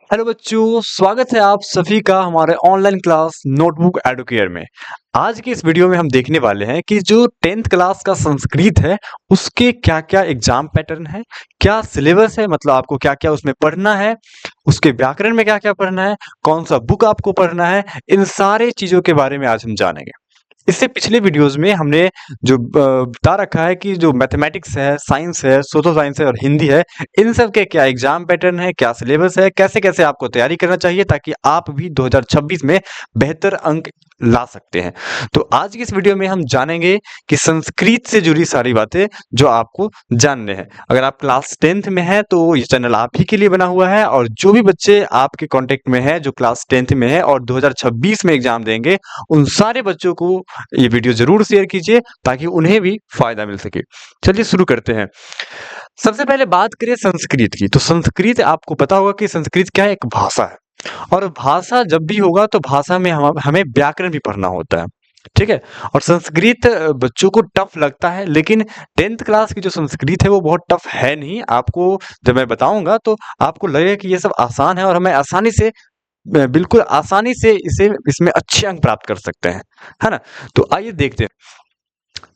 Hello बच्चों, स्वागत है आप सभी का हमारे ऑनलाइन क्लास नोटबुक एडुकेयर में। आज की इस वीडियो में हम देखने वाले हैं कि जो 10th क्लास का संस्कृत है उसके क्या-क्या एग्जाम पैटर्न है, क्या सिलेबस है, मतलब आपको क्या-क्या उसमें पढ़ना है, उसके व्याकरण में क्या-क्या पढ़ना है, कौन सा बुक आपको पढ़ना है, इन सारे चीज़ों के बारे में आज हम जानेंगे। इससे पिछले वीडियोस में हमने जो बता रखा है कि जो मैथमेटिक्स है, साइंस है, सोशल साइंस है और हिंदी है, इन सब के क्या एग्जाम पैटर्न है, क्या सिलेबस है, कैसे-कैसे आपको तैयारी करना चाहिए ताकि आप भी 2026 में बेहतर अंक ला सकते हैं। तो आज की इस वीडियो में हम जानेंगे कि संस्कृत से जुड़ी सारी बातें जो आपको जानने हैं। अगर आप क्लास 10th में हैं तो ये चैनल आप ही के लिए बना हुआ है और जो भी बच्चे आपके कॉन्टेक्ट में हैं जो क्लास 10th में है और 2026 में एग्जाम देंगे, उन सारे बच्चों को ये वीडियो जरूर शेयर कीजिए ताकि उन्हें भी फायदा मिल सके। चलिए शुरू करते हैं। सबसे पहले बात करें संस्कृत की, तो संस्कृत आपको पता होगा कि संस्कृत क्या है, एक भाषा है। और भाषा जब भी होगा तो भाषा में हमें व्याकरण भी पढ़ना होता है। ठीक है। और संस्कृत बच्चों को टफ लगता है, लेकिन 10th क्लास की जो संस्कृत है वो बहुत टफ है नहीं। आपको जब मैं बताऊंगा तो आपको लगेगा कि ये सब आसान है और हमें आसानी से बिल्कुल आसानी से इसे इसमें अच्छे अंक प्राप्त कर सकते हैं, है ना? तो आइए देखते हैं।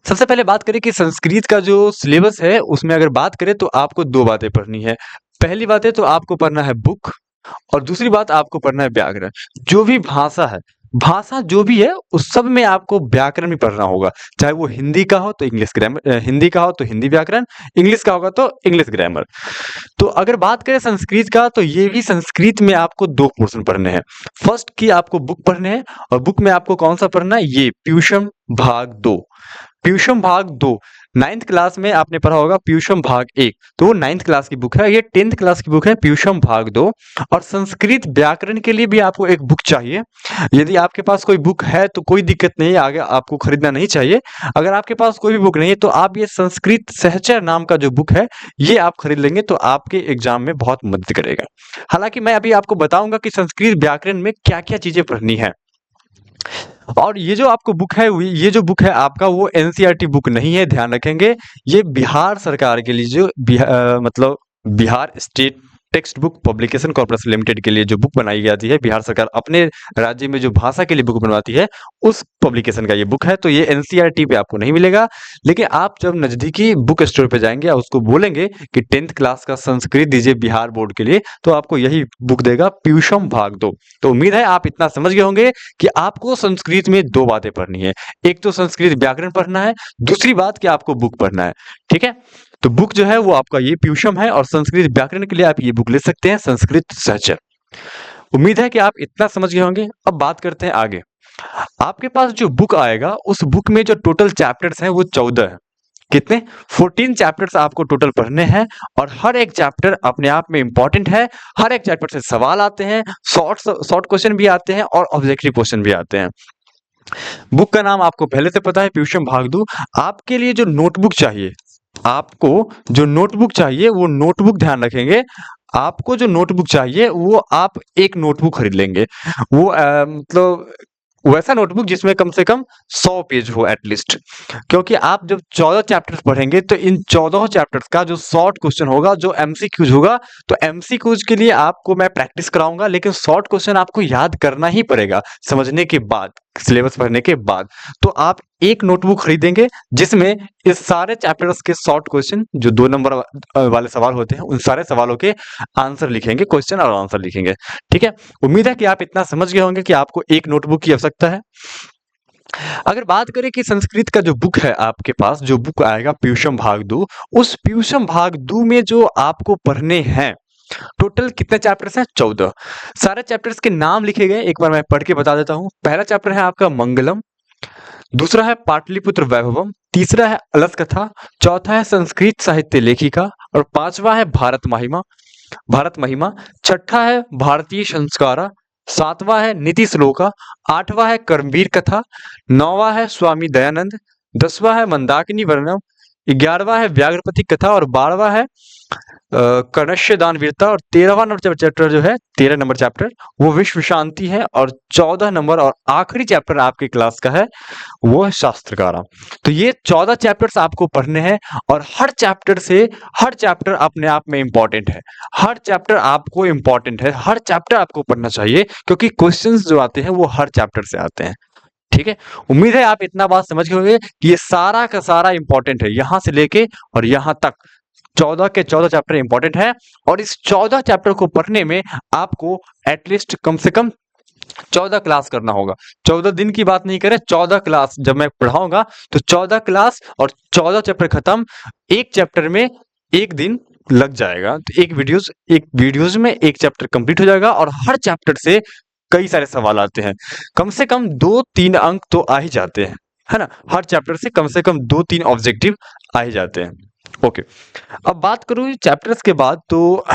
सबसे पहले बात करें कि संस्कृत का जो सिलेबस है उसमें अगर बात करें तो आपको 2 बातें पढ़नी है। पहली बात है तो आपको पढ़ना है बुक और दूसरी बात आपको पढ़ना है व्याकरण। जो भी भाषा है, भाषा जो भी है उस सब में आपको व्याकरण भी पढ़ना होगा। चाहे वो हिंदी का हो तो इंग्लिश ग्रामर, हिंदी का हो तो हिंदी व्याकरण, इंग्लिश का होगा तो इंग्लिश ग्रामर। तो अगर बात करें संस्कृत का तो ये भी संस्कृत में आपको 2 पोर्शन पढ़ने हैं। फर्स्ट की आपको बुक पढ़ने हैं और बुक में आपको कौन सा पढ़ना है, ये पीयूषम भाग 2। पीयूषम भाग 2 9th क्लास में आपने पढ़ा होगा पीयूषम भाग 1, तो वो 9th क्लास की बुक है। ये 10th क्लास की बुक है पीयूषम भाग 2। और संस्कृत व्याकरण के लिए भी आपको एक बुक चाहिए। यदि आपके पास कोई बुक है तो कोई दिक्कत नहीं है, आगे आपको खरीदना नहीं चाहिए। अगर आपके पास कोई भी बुक नहीं है तो आप ये संस्कृत सहचर नाम का जो बुक है ये आप खरीद लेंगे तो आपके एग्जाम में बहुत मदद करेगा। हालांकि मैं अभी आपको बताऊंगा कि संस्कृत व्याकरण में क्या क्या चीजें पढ़नी है। और ये जो आपको बुक है, ये जो बुक है आपका वो एनसीईआरटी बुक नहीं है, ध्यान रखेंगे। ये बिहार सरकार के लिए जो मतलब Bihar state text book publication corporation limited के लिए जो बुक बनाई जाती है, बिहार सरकार अपने राज्य में जो भाषा के लिए बुक बनवाती है उस पब्लिकेशन का ये बुक है। तो ये एनसीईआरटी पे आपको नहीं मिलेगा। लेकिन आप जब नजदीकी बुक स्टोर पे जाएंगे या उसको बोलेंगे कि 10th क्लास का संस्कृत दीजिए बिहार बोर्ड के लिए, तो आपको यही बुक देगा पीयूषम भाग 2। तो उम्मीद है आप इतना समझ गए होंगे कि आपको संस्कृत में 2 बातें पढ़नी है। एक तो संस्कृत व्याकरण पढ़ना है, दूसरी बात कि आपको बुक पढ़ना है। ठीक है? तो बुक जो है वो आपका ये पीयूषम है और संस्कृत व्याकरण के लिए आप ये बुक ले सकते हैं, संस्कृत सहचर। उम्मीद है कि आप इतना समझ गए होंगे। अब बात करते हैं आगे। आपके पास जो बुक आएगा उस बुक में जो टोटल चैप्टर्स हैं वो 14 है। कितने? 14 चैप्टर्स आपको टोटल पढ़ने हैं और हर एक चैप्टर अपने आप में इंपॉर्टेंट है। हर एक चैप्टर से सवाल आते हैं, शॉर्ट शॉर्ट क्वेश्चन भी आते हैं और ऑब्जेक्टिव क्वेश्चन भी आते हैं। बुक का नाम आपको पहले से पता है, पीयूषम भाग 2। आपके लिए जो नोटबुक चाहिए, आपको जो नोटबुक चाहिए वो नोटबुक ध्यान रखेंगे। आपको जो नोटबुक चाहिए वो आप एक नोटबुक खरीद लेंगे। वो मतलब वैसा नोटबुक जिसमें कम से कम 100 पेज हो एटलीस्ट। क्योंकि आप जब 14 चैप्टर्स पढ़ेंगे तो इन 14 चैप्टर्स का जो शॉर्ट क्वेश्चन होगा, जो एमसीक्यूज होगा, तो एमसीक्यूज के लिए आपको मैं प्रैक्टिस कराऊंगा, लेकिन शॉर्ट क्वेश्चन आपको याद करना ही पड़ेगा समझने के बाद, सिलेबस पढ़ने के बाद। तो आप एक नोटबुक खरीदेंगे जिसमें इस सारे चैप्टर्स के शॉर्ट क्वेश्चन जो 2 नंबर वाले सवाल होते हैं उन सारे सवालों के आंसर लिखेंगे, क्वेश्चन और आंसर लिखेंगे। ठीक है? उम्मीद है कि आप इतना समझ गए होंगे कि आपको एक नोटबुक की आवश्यकता है। अगर बात करें कि संस्कृत का जो बुक है आपके पास, जो बुक आएगा पीयूषम भाग 2, उस पीयूषम भाग 2 में जो आपको पढ़ने हैं, टोटल कितने चैप्टर्स हैं? 14। सारे चैप्टर्स के नाम लिखे गए, एक बार मैं पढ़ के बता देता हूँ। पहला चैप्टर है आपका मंगलम, दूसरा है पाटलिपुत्र वैभवम, तीसरा है अलस कथा, चौथा है संस्कृत साहित्य लेखिका और पांचवा है भारत महिमा, छठा है भारतीय संस्कारा, सातवां है नीति श्लोका, आठवां है कर्मवीर कथा, नौवां है स्वामी दयानंद, 10वां है मंदाकिनी वर्णम, 11वां है व्याघ्रपति कथा और 12वां है कर्णश्य दानवीरता, और 13वां नंबर चैप्टर जो है 13 नंबर चैप्टर वो विश्व शांति है, और 14 नंबर और आखिरी चैप्टर आपकी क्लास का है वो है शास्त्रकारा। तो ये 14 चैप्टर्स आपको पढ़ने हैं, और हर चैप्टर अपने आप में इंपॉर्टेंट है। हर चैप्टर आपको इंपॉर्टेंट है, हर चैप्टर आपको पढ़ना चाहिए, क्योंकि क्वेश्चंस जो आते हैं वो हर चैप्टर से आते हैं। ठीक है, उम्मीद है आप इतना बात समझ गए होंगे कि ये सारा का सारा इंपॉर्टेंट है, यहां से लेके और यहां तक 14 के 14 चैप्टर इंपॉर्टेंट है। और इस 14 चैप्टर को पढ़ने में आपको एटलीस्ट कम से कम 14 क्लास करना होगा। 14 दिन की बात नहीं करें, 14 क्लास जब मैं पढ़ाऊंगा तो 14 क्लास और 14 चैप्टर खत्म, एक चैप्टर में एक दिन लग जाएगा। तो एक वीडियोज में एक चैप्टर कंप्लीट हो जाएगा, और हर चैप्टर से कई सारे सवाल आते हैं। कम से कम 2-3 अंक तो आ ही जाते हैं, है ना। हर चैप्टर से कम 2-3 ऑब्जेक्टिव आ ही जाते हैं। ओके, अब बात करूँ चैप्टर्स के बाद तो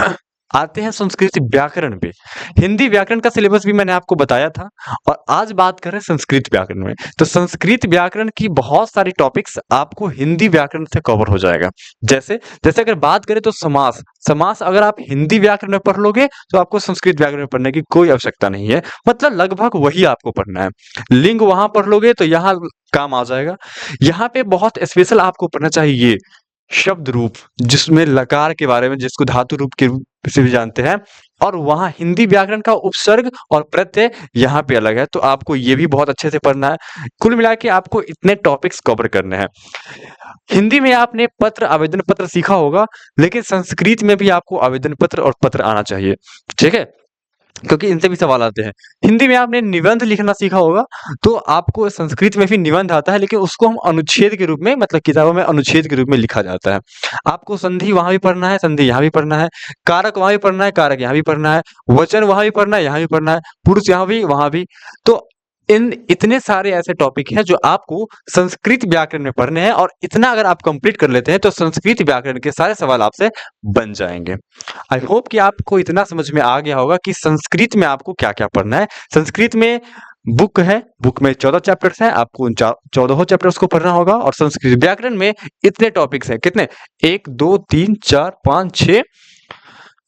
आते हैं संस्कृत व्याकरण पे। हिंदी व्याकरण का सिलेबस भी मैंने आपको बताया था, और आज बात कर रहे हैं संस्कृत व्याकरण में। तो संस्कृत व्याकरण की बहुत सारी टॉपिक्स आपको हिंदी व्याकरण से कवर हो जाएगा। जैसे जैसे अगर बात करें तो समास समास अगर आप हिंदी व्याकरण में पढ़ लोगे तो आपको संस्कृत व्याकरण में पढ़ने की कोई आवश्यकता नहीं है, मतलब लगभग वही आपको पढ़ना है। लिंग वहां पढ़ लोगे तो यहाँ काम आ जाएगा। यहाँ पे बहुत स्पेशल आपको पढ़ना चाहिए शब्द रूप, जिसमें लकार के बारे में, जिसको धातु रूप के रूप से भी जानते हैं, और वहां हिंदी व्याकरण का उपसर्ग और प्रत्यय यहाँ पे अलग है, तो आपको ये भी बहुत अच्छे से पढ़ना है। कुल मिला के आपको इतने टॉपिक्स कवर करने हैं। हिंदी में आपने पत्र आवेदन पत्र सीखा होगा, लेकिन संस्कृत में भी आपको आवेदन पत्र और पत्र आना चाहिए। ठीक है, क्योंकि इनसे भी सवाल आते हैं। हिंदी में आपने निबंध लिखना सीखा होगा, तो आपको संस्कृत में भी निबंध आता है, लेकिन उसको हम अनुच्छेद के रूप में, मतलब किताबों में अनुच्छेद के रूप में लिखा जाता है। आपको संधि वहां भी पढ़ना है, संधि यहाँ भी पढ़ना है, कारक वहां भी पढ़ना है, कारक यहाँ भी पढ़ना है, वचन वहां भी पढ़ना है, यहाँ भी पढ़ना है, पुरुष यहाँ भी वहां भी। तो इन इतने सारे ऐसे टॉपिक हैं जो आपको संस्कृत व्याकरण में पढ़ने हैं, और इतना अगर आप कंप्लीट कर लेते हैं तो संस्कृत व्याकरण के सारे सवाल आपसे बन जाएंगे। आई होप कि आपको इतना समझ में आ गया होगा कि संस्कृत में आपको क्या क्या पढ़ना है। संस्कृत में बुक है, बुक में 14 चैप्टर्स हैं, आपको उन 14 चैप्टर्स को पढ़ना होगा। और संस्कृत व्याकरण में इतने टॉपिक्स हैं, कितने, 1 2 3 4 5 6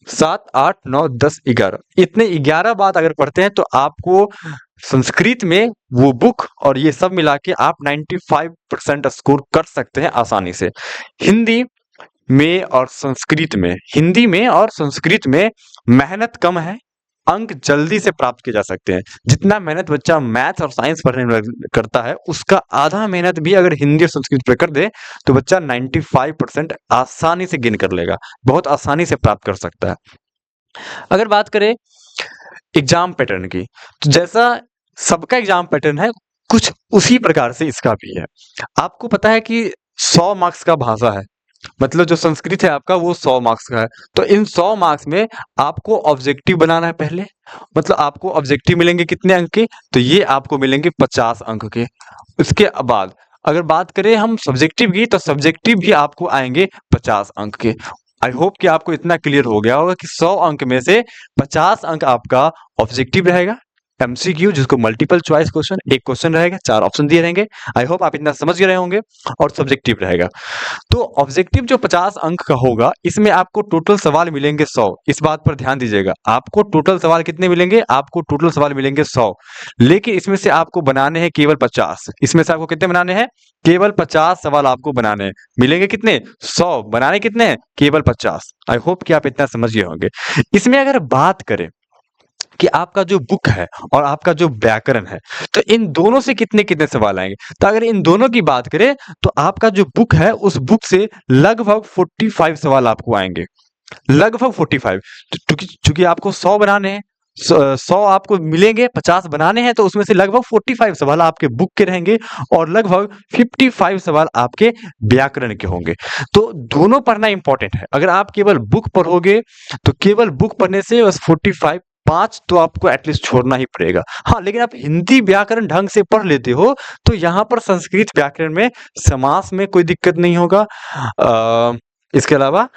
7 8 9 10 11, इतने 11 बात अगर पढ़ते हैं तो आपको संस्कृत में वो बुक और ये सब मिला के आप 95% स्कोर कर सकते हैं आसानी से। हिंदी में और संस्कृत में मेहनत कम है, अंक जल्दी से प्राप्त किए जा सकते हैं। जितना मेहनत बच्चा मैथ्स और साइंस पढ़ने में करता है, उसका आधा मेहनत भी अगर हिंदी और संस्कृत पे कर दे तो बच्चा 95% आसानी से गेन कर लेगा, बहुत आसानी से प्राप्त कर सकता है। अगर बात करें एग्जाम पैटर्न की, तो जैसा सबका एग्जाम पैटर्न है, कुछ उसी प्रकार से इसका भी है। आपको पता है कि 100 मार्क्स का भाषा है, मतलब जो संस्कृत है आपका वो 100 मार्क्स का है। तो इन 100 मार्क्स में आपको ऑब्जेक्टिव बनाना है पहले, मतलब आपको ऑब्जेक्टिव मिलेंगे कितने अंक के, तो ये आपको मिलेंगे 50 अंक के। उसके बाद अगर बात करें हम सब्जेक्टिव की, तो सब्जेक्टिव भी आपको आएंगे 50 अंक के। आई होप कि आपको इतना क्लियर हो गया होगा कि 100 अंक में से 50 अंक आपका ऑब्जेक्टिव रहेगा, एमसीक्यू जिसको मल्टीपल चॉइस क्वेश्चन, एक क्वेश्चन रहेगा, 4 ऑप्शन दिए रहेंगे। आई होप आप इतना समझ रहे होंगे। और सब्जेक्टिव रहेगा, तो ऑब्जेक्टिव जो 50 अंक का होगा, इसमें आपको टोटल सवाल मिलेंगे 100। इस बात पर ध्यान दीजिएगा, आपको टोटल सवाल कितने मिलेंगे, आपको टोटल सवाल मिलेंगे 100, लेकिन इसमें से आपको बनाने हैं केवल 50। इसमें से आपको कितने बनाने हैं, केवल 50 सवाल आपको बनाने हैं। मिलेंगे कितने, 100, बनाने कितने हैं, केवल 50। आई होप कि आप इतना समझ गए होंगे। इसमें अगर बात करें कि आपका जो बुक है और आपका जो व्याकरण है, तो इन दोनों से कितने कितने सवाल आएंगे। तो अगर इन दोनों की बात करें तो आपका जो बुक है, उस बुक से लगभग 45 सवाल आपको आएंगे, लगभग 45। चूंकि आपको 100 बनाने हैं, 100 आपको मिलेंगे, 50 बनाने हैं, तो उसमें से लगभग 45 सवाल आपके बुक के रहेंगे और लगभग 55 सवाल आपके व्याकरण के होंगे। तो दोनों पढ़ना इंपॉर्टेंट है। अगर आप केवल बुक पढ़ोगे तो केवल बुक पढ़ने से बस 45, 5 तो आपको एटलीस्ट छोड़ना ही पड़ेगा। हाँ, लेकिन आप हिंदी व्याकरण ढंग से पढ़ लेते हो तो यहाँ पर संस्कृत व्याकरण में समास में कोई दिक्कत नहीं होगा, इसके अलावा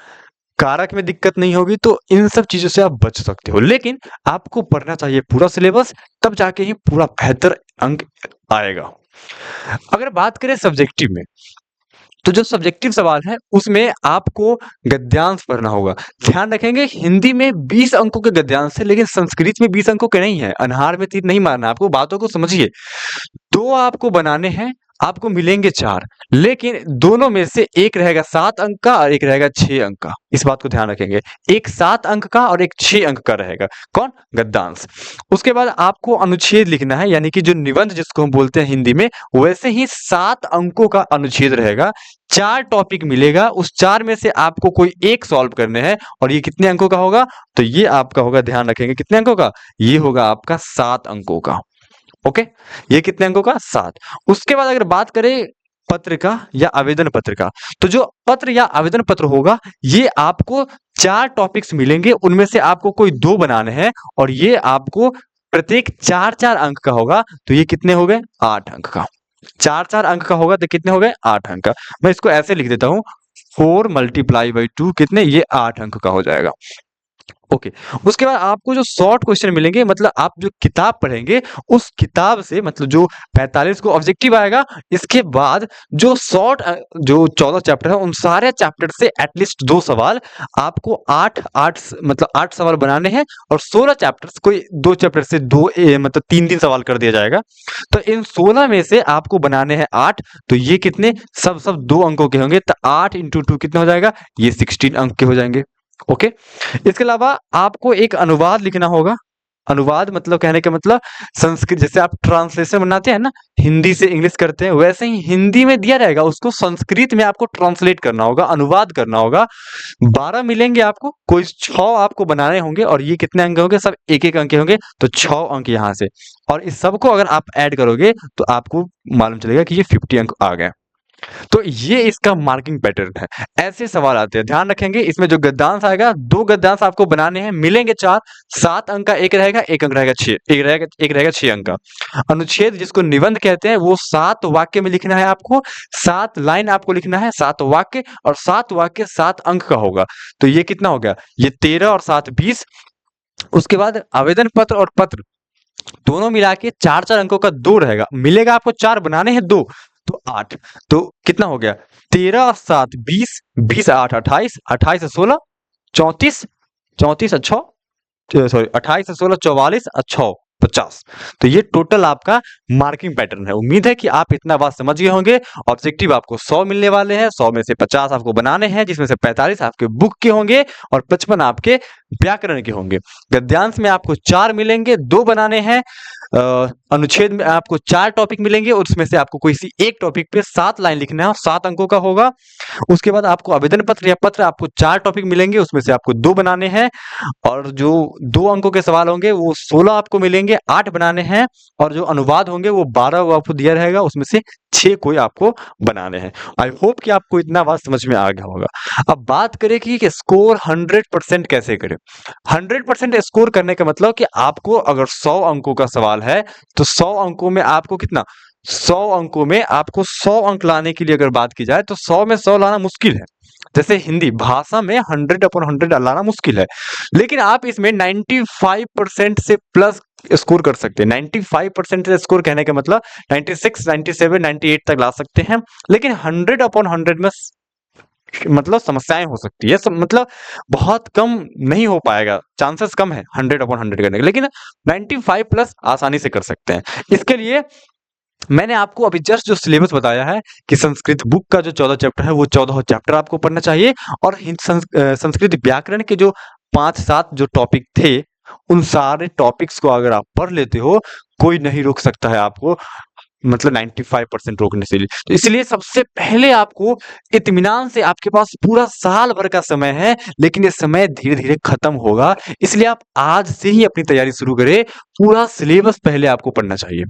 कारक में दिक्कत नहीं होगी, तो इन सब चीजों से आप बच सकते हो। लेकिन आपको पढ़ना चाहिए पूरा सिलेबस, तब जाके ही पूरा बेहतर अंक आएगा। अगर बात करें सब्जेक्टिव में, तो जो सब्जेक्टिव सवाल है उसमें आपको गद्यांश पढ़ना होगा। ध्यान रखेंगे हिंदी में 20 अंकों के गद्यांश है, लेकिन संस्कृत में 20 अंकों के नहीं है। अनहार में तीर नहीं मारना, आपको बातों को समझिए। 2 आपको बनाने हैं, आपको मिलेंगे 4, लेकिन दोनों में से एक रहेगा 7 अंक का और एक रहेगा 6 अंक का। इस बात को ध्यान रखेंगे, एक 7 अंक का और एक 6 अंक का रहेगा। कौन? गद्यांश। उसके बाद आपको अनुच्छेद लिखना है, यानी कि जो निबंध जिसको हम बोलते हैं हिंदी में, वैसे ही 7 अंकों का अनुच्छेद रहेगा। 4 टॉपिक मिलेगा, उस 4 में से आपको कोई एक सॉल्व करने हैं और ये कितने अंकों का होगा? तो ये आपका होगा, ध्यान रखेंगे कितने अंकों का? ये होगा आपका 7 अंकों का। ओके, ये कितने अंकों का? 7। उसके बाद अगर बात करें पत्र का या आवेदन पत्र का, तो जो पत्र या आवेदन पत्र होगा, ये आपको 4 टॉपिक्स मिलेंगे, उनमें से आपको कोई 2 बनाने हैं और ये आपको प्रत्येक 4-4 अंक का होगा। तो ये कितने हो गए? 8 अंक का। 4-4 अंक का होगा तो कितने हो गए? 8 अंक का। मैं इसको ऐसे लिख देता हूं, 4 × 2 कितने? ये 8 अंक का हो जाएगा। ओके, उसके बाद आपको जो शॉर्ट क्वेश्चन मिलेंगे, मतलब आप जो किताब पढ़ेंगे उस किताब से, मतलब जो 45 को ऑब्जेक्टिव आएगा, इसके बाद जो जो 14 चैप्टर है उन सारे चैप्टर से एटलीस्ट 2 सवाल आपको 8 मतलब 8 सवाल बनाने हैं और 16 चैप्टर्स, कोई 2 चैप्टर से 2 मतलब 3 सवाल कर दिया जाएगा। तो इन 16 में से आपको बनाने हैं 8। तो ये कितने? सब 2 अंकों के होंगे, तो 8 × 2 कितना हो जाएगा? ये 16 अंक के हो जाएंगे। ओके, इसके अलावा आपको एक अनुवाद लिखना होगा। अनुवाद मतलब कहने का मतलब संस्कृत, जैसे आप ट्रांसलेशन बनाते हैं ना, हिंदी से इंग्लिश करते हैं, वैसे ही हिंदी में दिया रहेगा, उसको संस्कृत में आपको ट्रांसलेट करना होगा, अनुवाद करना होगा। 12 मिलेंगे आपको, कोई 6 आपको बनाने होंगे और ये कितने अंक होंगे? सब 1-1 अंक के होंगे, तो 6 अंक यहाँ से। और इस सबको अगर आप ऐड करोगे तो आपको मालूम चलेगा कि ये 50 अंक आ गए। तो ये इसका मार्किंग पैटर्न है। ऐसे सवाल आते हैं, ध्यान रखेंगे। इसमें जो गद्यांश आएगा, 2 गद्यांश आपको बनाने हैं, मिलेंगे 4। 7 अंक का एक रहेगा, 1 अंक रहेगा 6, एक रहेगा 6 अंक का। अनुच्छेद जिसको निबंध कहते हैं, वो 7 वाक्य में लिखना है आपको, 7 लाइन आपको लिखना है, 7 वाक्य, और 7 वाक्य 7 अंक का होगा। तो ये कितना हो गया? ये 13 और 7 20। उसके बाद आवेदन पत्र और पत्र दोनों मिला के 4-4 अंकों का 2 रहेगा, मिलेगा आपको 4, बनाने हैं 2, तो 8। तो कितना हो गया? 13 और 7 20, 20 8 28, 28 से 16 34, 34 और 6, सॉरी 28 से 16 44 और 6 50। तो ये टोटल आपका मार्किंग पैटर्न है। उम्मीद है कि आप इतना बात समझ गए होंगे। ऑब्जेक्टिव आपको 100 मिलने वाले हैं, 100 में से 50 आपको बनाने हैं, जिसमें से 45 आपके बुक के होंगे और 55 आपके व्याकरण के होंगे। गद्यांश में आपको 4 मिलेंगे, 2 बनाने हैं। अनुच्छेद में आपको 4 टॉपिक मिलेंगे और उसमें से आपको कोई सी एक टॉपिक पे 7 लाइन लिखना है और 7 अंकों का होगा। उसके बाद आपको आवेदन पत्र या पत्र आपको 4 टॉपिक मिलेंगे, उसमें से आपको 2 बनाने हैं और जो 2 अंकों के सवाल होंगे वो 16 आपको मिलेंगे, 8 बनाने हैं, और जो अनुवाद होंगे वो 12 वो आपको दिया रहेगा, उसमें से 6 कोई आपको बनाने हैं। आई होप कि आपको इतना बात समझ में आ गया होगा। अब बात करें कि स्कोर 100% कैसे करें। 100% स्कोर करने का मतलब कि आपको अगर 100 अंकों का सवाल है तो 100 अंकों में आपको कितना? 100 अंकों में आपको 100 अंक लाने के लिए अगर बात की जाए तो 100 में 100 लाना मुश्किल है। जैसे हिंदी भाषा में 100/100 लाना मुश्किल है, लेकिन आप इसमें 95% से प्लस स्कोर कर सकते हैं। 95% से स्कोर कहने का मतलब 96, 97, 98 तक ला सकते हैं, लेकिन 100/100 में मतलब समस्याएं हो सकती है, मतलब बहुत कम नहीं हो पाएगा, चांसेस कम है 100/100 करने के, लेकिन 95 प्लस आसानी से कर सकते हैं। इसके लिए मैंने आपको अभी जस्ट जो सिलेबस बताया है कि संस्कृत बुक का जो 14 चैप्टर है वो 14 चैप्टर आपको पढ़ना चाहिए, और संस्कृत व्याकरण के जो 5-7 जो टॉपिक थे, उन सारे टॉपिक्स को अगर आप पढ़ लेते हो, कोई नहीं रोक सकता है आपको, मतलब 95% रोकने से लिए। तो इसलिए सबसे पहले आपको इत्मीनान से, आपके पास पूरा साल भर का समय है, लेकिन ये समय धीरे धीरे खत्म होगा, इसलिए आप आज से ही अपनी तैयारी शुरू करें। पूरा सिलेबस पहले आपको पढ़ना चाहिए।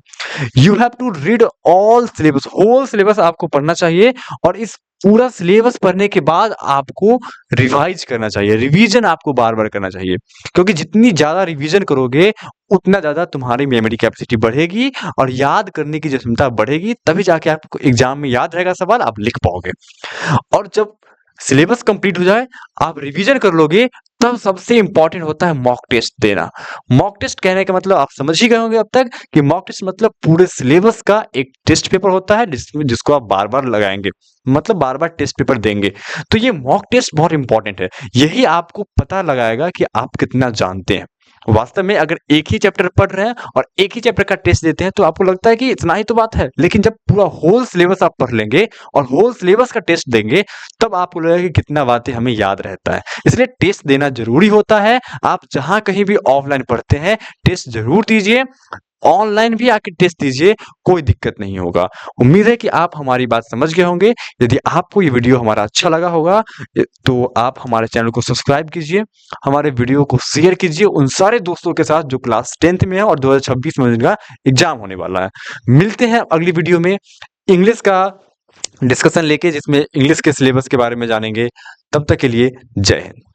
You have to read all syllabus, whole syllabus आपको पढ़ना चाहिए, और इस पूरा सिलेबस पढ़ने के बाद आपको रिवाइज करना चाहिए, रिवीजन आपको बार बार करना चाहिए, क्योंकि जितनी ज्यादा रिवीजन करोगे उतना ज्यादा तुम्हारी मेमोरी कैपेसिटी बढ़ेगी और याद करने की जो क्षमता बढ़ेगी, तभी जाके आपको एग्जाम में याद रहेगा सवाल, आप लिख पाओगे। और जब सिलेबस कंप्लीट हो जाए, आप रिवीजन कर लोगे, तब सबसे इंपॉर्टेंट होता है मॉक टेस्ट देना। मॉक टेस्ट कहने का मतलब आप समझ ही गए होंगे अब तक कि मॉक टेस्ट मतलब पूरे सिलेबस का एक टेस्ट पेपर होता है जिसको आप बार-बार लगाएँगे, मतलब बार-बार टेस्ट पेपर देंगे। तो ये मॉक टेस्ट बहुत इंपॉर्टेंट है। यही आपको पता लगाएगा कि आप कितना जानते हैं। वास्तव में अगर एक ही चैप्टर पढ़ रहे हैं और एक ही चैप्टर का टेस्ट देते हैं तो आपको लगता है कि इतना ही तो बात है। लेकिन जब पूरा होल सिलेबस आप पढ़ लेंगे और होल सिलेबस का टेस्ट देंगे, तब आपको लगेगा कि कितना बातें हमें याद रहता है। इसलिए टेस्ट देना ज़रूरी होता है। आप जहाँ कहीं भी ऑफलाइन पढ़ते हैं, टेस्ट ज़रूर दीजिए। ऑनलाइन भी आके टेस्ट दीजिए, कोई दिक्कत नहीं होगा। उम्मीद है कि आप हमारी बात समझ गए होंगे। यदि आपको ये वीडियो हमारा अच्छा लगा होगा तो आप हमारे चैनल को सब्सक्राइब कीजिए, हमारे वीडियो को शेयर कीजिए उन सारे दोस्तों के साथ जो क्लास 10th में है और 2026 में जिनका एग्जाम होने वाला है। मिलते हैं अगली वीडियो में इंग्लिश का डिस्कशन लेके, जिसमें इंग्लिश के सिलेबस के बारे में जानेंगे। तब तक के लिए जय हिंद।